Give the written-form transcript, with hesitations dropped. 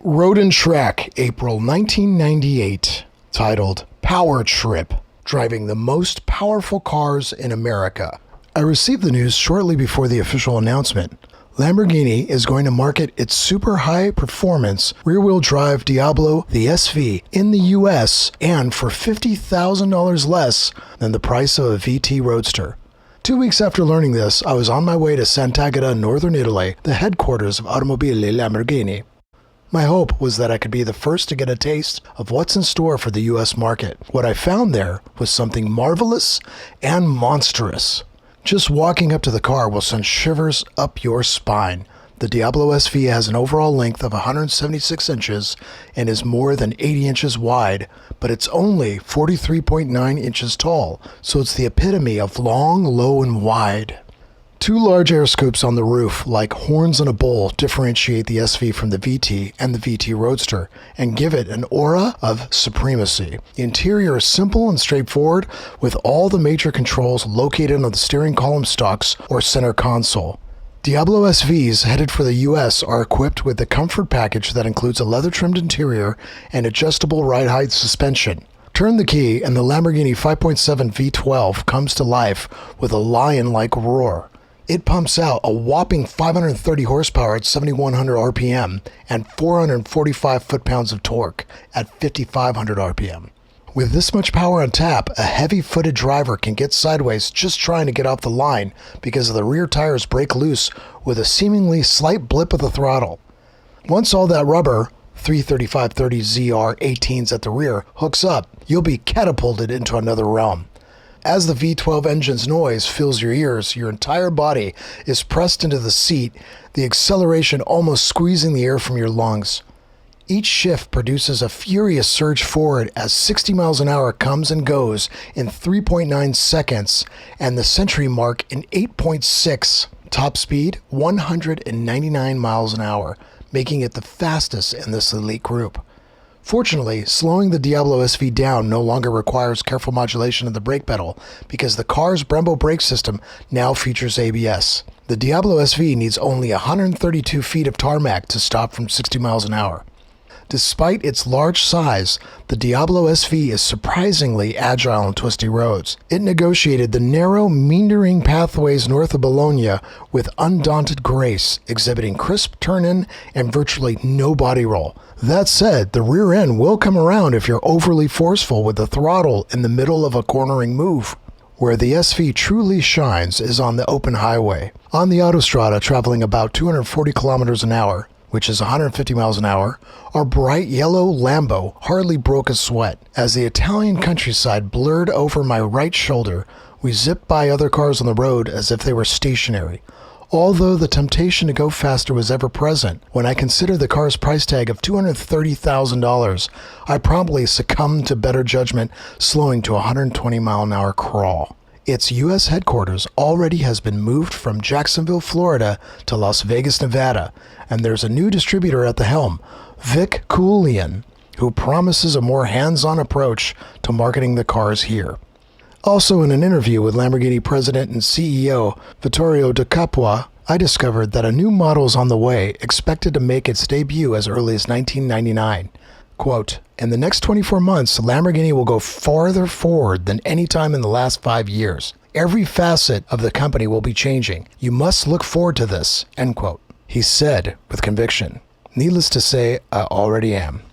Road&Track, April 1998, titled Power Trip, driving the most powerful cars in America. I received the news shortly before the official announcement. Lamborghini is going to market its super high-performance rear-wheel drive Diablo the SV in the US and for $50,000 less than the price of a VT Roadster. 2 weeks after learning this, I was on my way to Sant'Agata, northern Italy, the headquarters of Automobile Lamborghini. My hope was that I could be the first to get a taste of what's in store for the US market. What I found there was something marvelous and monstrous. Just walking up to the car will send shivers up your spine. The Diablo SV has an overall length of 176 inches and is more than 80 inches wide, but it's only 43.9 inches tall, so it's the epitome of long, low, and wide. Two large air scoops on the roof, like horns on a bull, differentiate the SV from the VT and the VT Roadster and give it an aura of supremacy. The interior is simple and straightforward, with all the major controls located on the steering column stalks or center console. Diablo SVs headed for the US are equipped with the comfort package that includes a leather-trimmed interior and adjustable ride-height suspension. Turn the key and the Lamborghini 5.7 V12 comes to life with a lion-like roar. It pumps out a whopping 530 horsepower at 7,100 RPM and 445 foot-pounds of torque at 5,500 RPM. With this much power on tap, a heavy-footed driver can get sideways just trying to get off the line because the rear tires break loose with a seemingly slight blip of the throttle. Once all that rubber, 335/30ZR 18s at the rear, hooks up, you'll be catapulted into another realm. As the V12 engine's noise fills your ears, your entire body is pressed into the seat, the acceleration almost squeezing the air from your lungs. Each shift produces a furious surge forward as 60 miles an hour comes and goes in 3.9 seconds and the century mark in 8.6. Top speed, 199 miles an hour, making it the fastest in this elite group. Fortunately, slowing the Diablo SV down no longer requires careful modulation of the brake pedal because the car's Brembo brake system now features ABS. The Diablo SV needs only 132 feet of tarmac to stop from 60 miles an hour. Despite its large size, the Diablo SV is surprisingly agile on twisty roads. It negotiated the narrow, meandering pathways north of Bologna with undaunted grace, exhibiting crisp turn-in and virtually no body roll. That said, the rear end will come around if you're overly forceful with the throttle in the middle of a cornering move. Where the SV truly shines is on the open highway. On the autostrada traveling about 240 kilometers an hour, which is 150 miles an hour, our bright yellow Lambo hardly broke a sweat. As the Italian countryside blurred over my right shoulder, we zipped by other cars on the road as if they were stationary. Although the temptation to go faster was ever present, when I considered the car's price tag of $230,000, I promptly succumbed to better judgment, slowing to a 120-mile-an-hour crawl. Its U.S. headquarters already has been moved from Jacksonville, Florida to Las Vegas, Nevada, and there's a new distributor at the helm, Vic Coolian, who promises a more hands-on approach to marketing the cars here. Also, in an interview with Lamborghini President and CEO Vittorio De Capua, I discovered that a new model is on the way, expected to make its debut as early as 1999. Quote, "In the next 24 months, Lamborghini will go farther forward than any time in the last 5 years. Every facet of the company will be changing. You must look forward to this," end quote. He said with conviction. Needless to say, I already am.